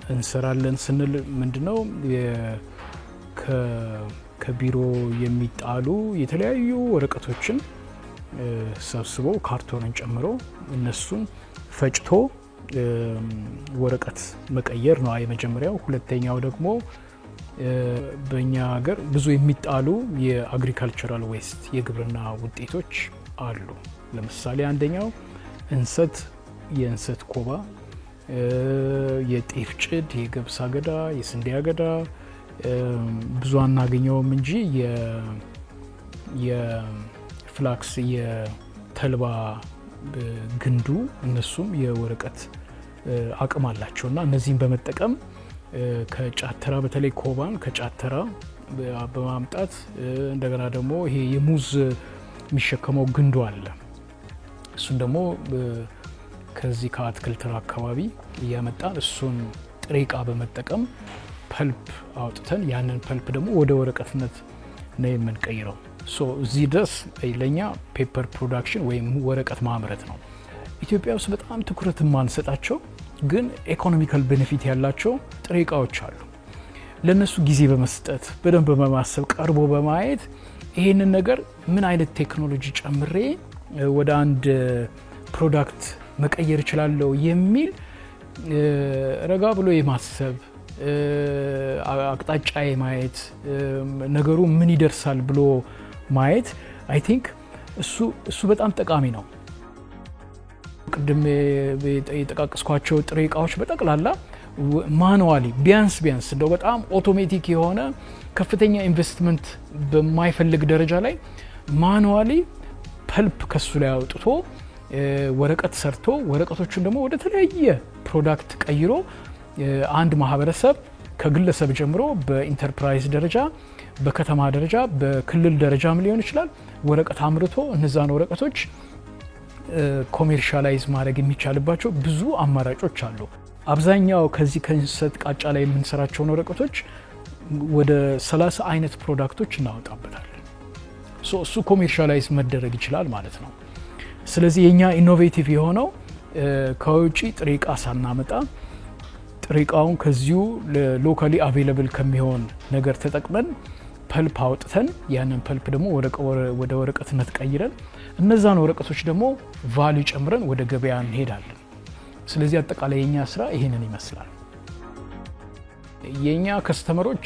እንሰራለን ስንል ምንድነው ከቢሮ የሚጣሉ የተለያዩ ወረቀቶችን ሰብስቦ ካርቶንን ጨምሮ እነሱን ፈጭቶ ወረቀት መቀየር ነው የመጀመሪያው። ሁለተኛው ደግሞ በእኛ ሀገር ብዙ የሚጣሉ የአግሪካልቸራል ዌስት የግብርና ውጤቶች አሉ። ለምሳሌ አንደኛው የእንሰት ኮባ፣ የጤፍ ጭድ፣ የገብስ አገዳ፣ የስንዴ አገዳ ብዙ አናገኘውም እንጂ የፍላክስ የተልባ ግንዱ እነሱም የወረቀት አቅም አላቸውና እነዚህን በመጠቀም ከጫተራ በተለይ ኮባን ከጫተራ በማምጣት እንደገና ደግሞ ይሄ የሙዝ የሚሸከመው ግንዱ አለ እሱን ደግሞ ከዚህ ከአትክልት አካባቢ ያመጣን እሱን ጥሬ ዕቃ በመጠቀም ፐልፕ አውጥተን ያንን ፐልፕ ደግሞ ወደ ወረቀትነት ነው የምንቀይረው። እዚህ ድረስ ለኛ ፔፐር ፕሮዳክሽን ወይም ወረቀት ማምረት ነው። ኢትዮጵያ ውስጥ በጣም ትኩረት ማንሰጣቸው ግን ኢኮኖሚካል ቤኔፊት ያላቸው ጥሬ ዕቃዎች አሉ። ለነሱ ጊዜ በመስጠት በደንብ በማሰብ ቀርቦ በማየት ይሄንን ነገር ምን አይነት ቴክኖሎጂ ጨምሬ ወደ አንድ ፕሮዳክት መቀየር ይችላልው የሚል ረጋ ብሎ የማሰብ አቅጣጫ የማየት ነገሩ ምን ይደርሳል ብሎ ማየት አይ ቲንክ እሱ በጣም ጠቃሚ ነው። ቅድም የጠቃቀስኳቸው ጥሬ ዕቃዎች በጠቅላላ ማኑዋሊ ቢያንስ እንደው በጣም አውቶሜቲክ የሆነ ከፍተኛ ኢንቨስትመንት በማይፈልግ ደረጃ ላይ ማኑዋሊ ፐልፕ ከሱ ላይ አውጥቶ ወረቀት ሰርቶ ወረቀቶቹን ደግሞ ወደ ተለያየ ፕሮዳክት ቀይሮ አንድ ማህበረሰብ ከግለሰብ ጀምሮ በኢንተርፕራይዝ ደረጃ በከተማ ደረጃ በክልል ደረጃም ሊሆን ይችላል ወረቀት አምርቶ እነዛን ወረቀቶች ኮሜርሻላይዝ ማድረግ የሚቻልባቸው ብዙ አማራጮች አሉ። አብዛኛው ከዚህ ከእንሰት ቃጫ ላይ የምንሰራቸው ወረቀቶች ወደ 30 አይነት ፕሮዳክቶች እናወጣበታለን። እሱ ኮሜርሻላይዝ መደረግ ይችላል ማለት ነው። ስለዚህ የኛ ኢኖቬቲቭ የሆነው ከውጪ ጥሬ ዕቃ ሳናመጣ ጥሬ ዕቃውን ከዚሁ ሎካሊ አቬሌብል ከሚሆን ነገር ተጠቅመን ፐልፕ አውጥተን ያንን ፐልፕ ደግሞ ወደ ወረቀትነት ቀይረን እነዛን ወረቀቶች ደግሞ ቫልዩ ጨምረን ወደ ገበያ እንሄዳለን። ስለዚህ አጠቃላይ የኛ ስራ ይሄንን ይመስላል። የኛ ከስተመሮች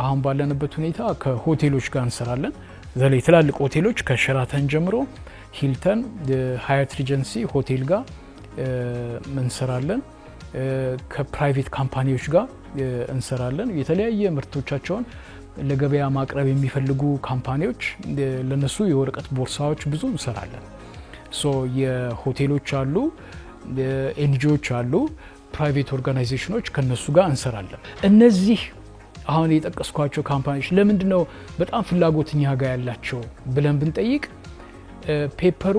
አሁን ባለንበት ሁኔታ ከሆቴሎች ጋር እንሰራለን። ዘለ ትላልቅ ሆቴሎች ከሸራተን ጀምሮ ሂልተን፣ ሃያት ሪጀንሲ ሆቴል ጋር እንሰራለን። ከፕራይቬት ካምፓኒዎች ጋር እንሰራለን። የተለያየ ምርቶቻቸውን ለገበያ ማቅረብ የሚፈልጉ ካምፓኒዎች ለነሱ የወረቀት ቦርሳዎች ብዙ እንሰራለን። የሆቴሎች አሉ፣ ኤንጂኦዎች አሉ፣ ፕራይቬት ኦርጋናይዜሽኖች ከነሱ ጋር እንሰራለን። እነዚህ አሁን የጠቀስኳቸው ካምፓኒዎች ለምንድነው በጣም ፍላጎትኛ ጋር ያላቸው ብለን ብንጠይቅ ፔፐሩ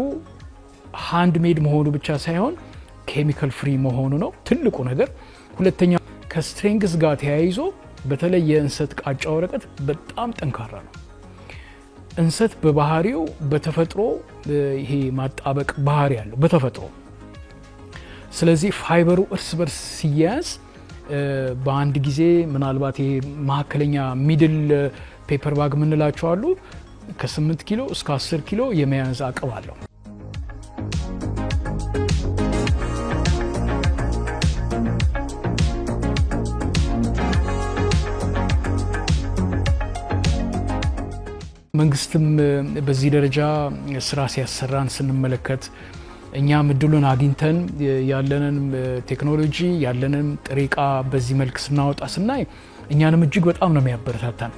ሃንድ ሜድ መሆኑ ብቻ ሳይሆን ኬሚካል ፍሪ መሆኑ ነው ትልቁ ነገር። ሁለተኛ ከስትሬንግዝ ጋር ተያይዞ በተለይ የእንሰት ቃጫ ወረቀት በጣም ጠንካራ ነው። እንሰት በባህሪው በተፈጥሮ ይሄ ማጣበቅ ባህሪ ያለው በተፈጥሮ ስለዚህ ፋይበሩ እርስ በርስ ሲያያዝ በአንድ ጊዜ ምናልባት ይሄ ማከለኛ ሚድል ፔፐር ባግ ምንላቸው አሉ ከ8 ኪሎ እስከ 10 ኪሎ የመያዝ አቅም አለው። መንግስትም በዚህ ደረጃ ስራ ሲያሰራን ስንመለከት እኛም እድሉን አግኝተን ያለንን ቴክኖሎጂ ያለንን ጥሬ ዕቃ በዚህ መልክ ስናወጣ ስናይ እኛንም እጅግ በጣም ነው የሚያበረታታን።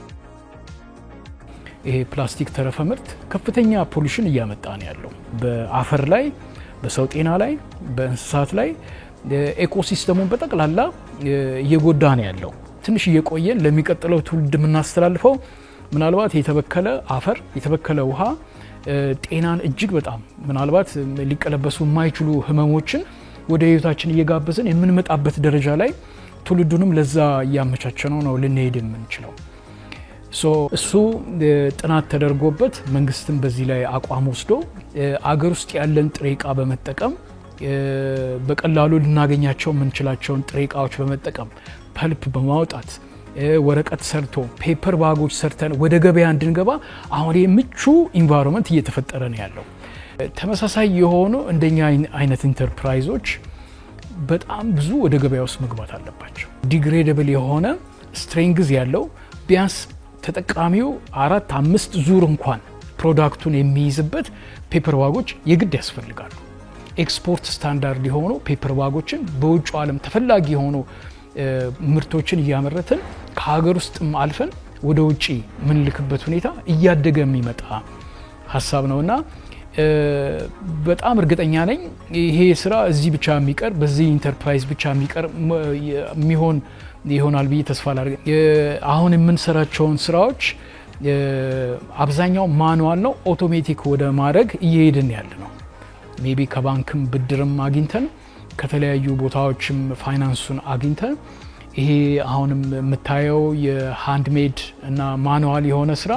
ይሄ ፕላስቲክ ተረፈ ምርት ከፍተኛ ፖሉሽን እያመጣ ነው ያለው በአፈር ላይ፣ በሰው ጤና ላይ፣ በእንስሳት ላይ ኢኮሲስተሙን በጠቅላላ እየጎዳ ነው ያለው። ትንሽ እየቆየን ለሚቀጥለው ትውልድ የምናስተላልፈው ምናልባት የተበከለ አፈር የተበከለ ውሃ ጤናን እጅግ በጣም ምናልባት ሊቀለበሱ የማይችሉ ህመሞችን ወደ ህይወታችን እየጋበዘን የምንመጣበት ደረጃ ላይ ትውልዱንም ለዛ ያመቻቸነው ነው ልንሄድ የምንችለው። እሱ ጥናት ተደርጎበት መንግስትም በዚህ ላይ አቋም ወስዶ አገር ውስጥ ያለን ጥሬ ዕቃ በመጠቀም በቀላሉ ልናገኛቸው የምንችላቸውን ጥሬ ዕቃዎች በመጠቀም ፐልፕ በማውጣት ወረቀት ሰርቶ ፔፐር ባጎች ሰርተን ወደ ገበያ እንድንገባ አሁን ምቹ ኢንቫይሮንመንት እየተፈጠረ ነው ያለው። ተመሳሳይ የሆኑ እንደኛ አይነት ኢንተርፕራይዞች በጣም ብዙ ወደ ገበያ ውስጥ መግባት አለባቸው። ዲግሬደብል የሆነ ስትሬንግዝ ያለው ቢያንስ ተጠቃሚው 4-5 ዙር እንኳን ፕሮዳክቱን የሚይዝበት ፔፐር ባጎች የግድ ያስፈልጋሉ። ኤክስፖርት ስታንዳርድ የሆኑ ፔፐር ባጎችን በውጭ ዓለም ተፈላጊ የሆኑ ምርቶችን እያመረትን ከሀገር ውስጥም አልፈን ወደ ውጪ ምንልክበት ሁኔታ እያደገ የሚመጣ ሀሳብ ነውና በጣም እርግጠኛ ነኝ ይሄ ስራ እዚህ ብቻ የሚቀር በዚህ ኢንተርፕራይዝ ብቻ የሚቀር የሚሆን ይሆናል ብዬ ተስፋ አደርጋለሁ። አሁን የምንሰራቸውን ስራዎች አብዛኛው ማኑዋል ነው፣ አውቶሜቲክ ወደ ማድረግ እየሄድን ያለ ነው። ሜቢ ከባንክም ብድርም አግኝተን ከተለያዩ ቦታዎችም ፋይናንሱን አግኝተን ይሄ አሁንም የምታየው የሃንድሜድ እና ማኑዋል የሆነ ስራ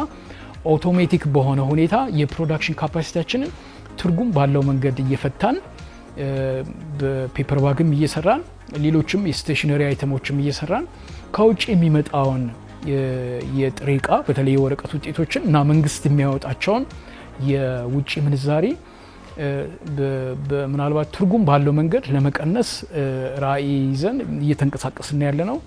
አውቶሜቲክ በሆነ ሁኔታ የፕሮዳክሽን ካፓሲቲያችንን ትርጉም ባለው መንገድ እየፈታን በፔፐር ባግም እየሰራን ሌሎችም የስቴሽነሪ አይተሞችም እየሰራን ከውጭ የሚመጣውን የጥሬ ዕቃ በተለይ የወረቀት ውጤቶችን እና መንግስት የሚያወጣቸውን የውጭ ምንዛሪ ምናልባት ትርጉም ባለው መንገድ ለመቀነስ ራዕይ ይዘን እየተንቀሳቀስን ያለ ነው።